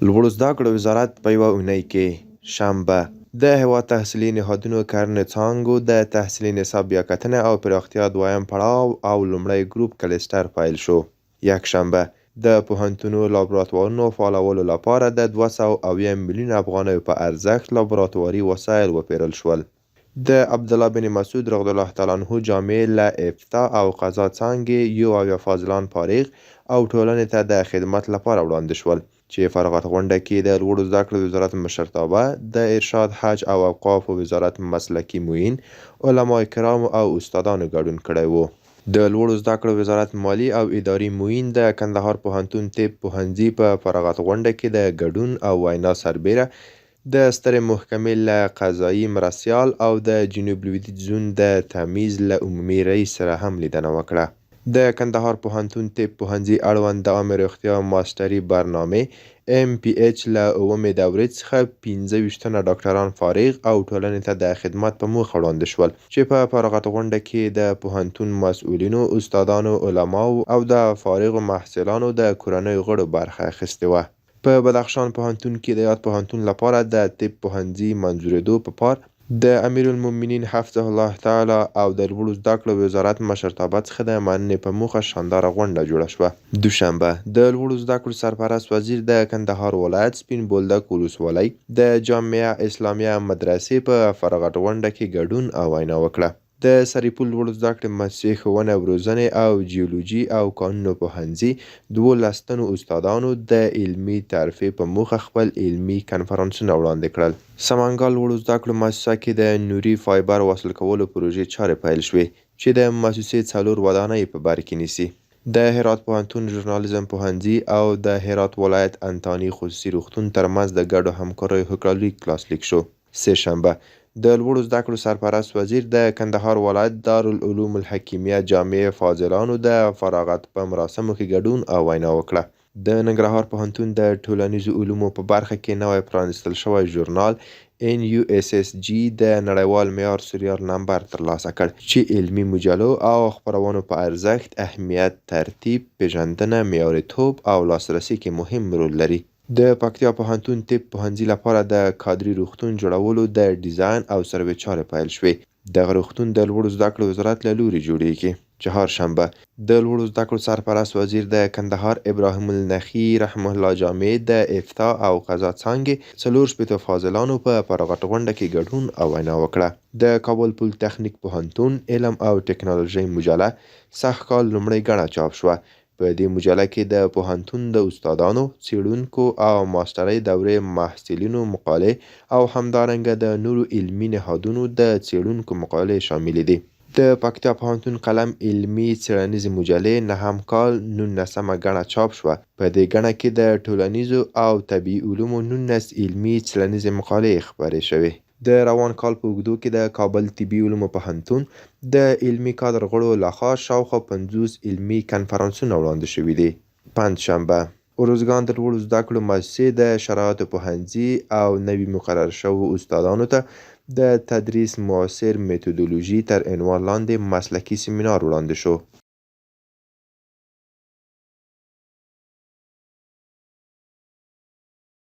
لوړو زده کړو وزارت په یوه اونۍ کې شنبه د هیواد تحصیلي نهادونو کرنې څانګو د تحصیلي نصاب بیاکتنه او پراختیا دویم پړاو او لومړی ګروپ کلستر پیل شو. یکشنبه د پوهنتونو لابراتوارونو فعالولو لپاره د 270 میلیون افغانیو په ارزښت لابراتواري وسایل وپیرل شول. د عبدالله بن مسعود رضی الله تعالی عنه جامع له افتاء او قضا څانګې یو اویا فاضلان فارغ او ټولنې ته د خدمت لپاره وړاندې شول، چې فارغت غونډه کې د لوړو زده کړو وزارت مشرتابه، د ارشاد، حج او اوقافو وزارت مسلکي معین، علما کرامو او استادانو ګډون کړی و. د لوړو زده کړو وزارت مالی او اداري معین د کندهار پوهنتون طب پوهنځي په فارغت غونډه کې د ګډون او وینا سربیره د سترې محکمې له قضایي مرستیال او د جنوب لویدیځ زون د تمیز له عمومي رئیس سره هم لیدنه وکړه. د کندهار پوهنتون طب پوهنځي اړوند د عامې روغتیا ماسټري برنامې MPH له 9مې دورې څخه 15 تنه ډاکټران فارغ او ټولنې ته د خدمت په موخه وړاندې شول، چې په فارغت غونډه کې د پوهنتون مسؤلینو، استادانو، علماو او د فارغو محصلانو د کورنیو غړو برخه اخیستې وه. په بدخشان پوهنتون کې د یاد پوهنتون لپاره د طب پوهنځي منظورېدو په پار د امیرالمؤمنین حفظه الله تعالی او د لوړو زده کړو وزارت مشرتابه څخه د مننې په موخه شانداره غونډه جوړه شوه. دوشنبه د لوړو زده کړو سرپرست وزیر د کندهار ولایت سپین بولدک ولسوالۍ د جامعه اسلامیه مدرسې په فارغت غونډه کې ګډون او وینا وکړه. د سرپل لوړو زده کړو مؤسسې ښوونه او روزنې او جیولوژي او کانونو پوهنځي 12 تنو استادانو د علمي ترفیع په موخه خپل علمي کنفرانسونه وړاندې کړل. سمنګان لوړو زده کړو مؤسسه کې د نوري فایبر وصل کولو پروژې چارې پیل شوې، چې د مؤسسې 4 ودانۍ په بر کې نیسي. د هرات پوهنتون ژورنالیزم پوهنځي او د هرات ولایت انتاني خصوصي روغتون ترمنځ د ګډو همکاریو هوکړلیک لاسلیک شو. سه شنبه د لوړو زده کړو سرپرست وزیر د کندهار ولایت دارالعلوم الحکیمیه جامع فاضلانو د فراغت په مراسمو کې ګډون او وینا وکړه. د ننګرهار پوهنتون د ټولنیزو علومو په برخه کې نوی پرانیستل شوی ژورنال NUSSG د نړیوال معیار سریال نمبر ترلاسه کړ، چې علمي مجلو او خپرونو په ارزښت، اهمیت، ترتیب، پیژندنه، معیاریتوب او لاسرسي کې مهم رول لري. د پکتیا پوهنتون طب پوهنځي لپاره د کادري روغتون جوړولو د ډیزاین او سروې چارې پیل شوې. دغه روغتون د لوړو زده کړو وزارت له لوري جوړیږي. چهارشنبه د لوړو زده کړو سرپرست وزیر د کندهار ابراهیم النخی رحمه الله جامع د افتاء او قضا څانګې 14 فاضلانو په فارغت غونډه کې ګډون او وینا وکړه. د کابل پولیتخنیک پوهنتون علم او ټکنالوژي مجله سږکال لومړۍ ګڼه چاپ شوه. په دې مجله کې د پوهنتون د استادانو، څیړونکو او ماسترۍ دورې محصلینو مقالې او همدارنګه د نورو علمي نهادونو د څیړونکو مقالې شاملې دي. د پکتیا پوهنتون قلم علمي څیړنیزې مجلې نهم کال 19مه ګڼه چاپ شوه. په دې ګڼه کې د ټولنیزو او طبیعي علومو 19 علمي څیړنیزې مقالې خپرې شوې. د روان کال په اوږدو کې د کابل طبي علومو پوهنتون د علمي کادر غړو لخوا شاوخوا 50 علمي کنفرانسونه وړاندې شوي دي. پنجشنبه ارزګان د لوړو زده کړو مؤسسې د شرایطو پوهنځي او نوي مقرر شوو استادانو ته د تدریس معاصر میتودولوژي تر عنوان لاندې مسلکي سیمینار وړاندې شو.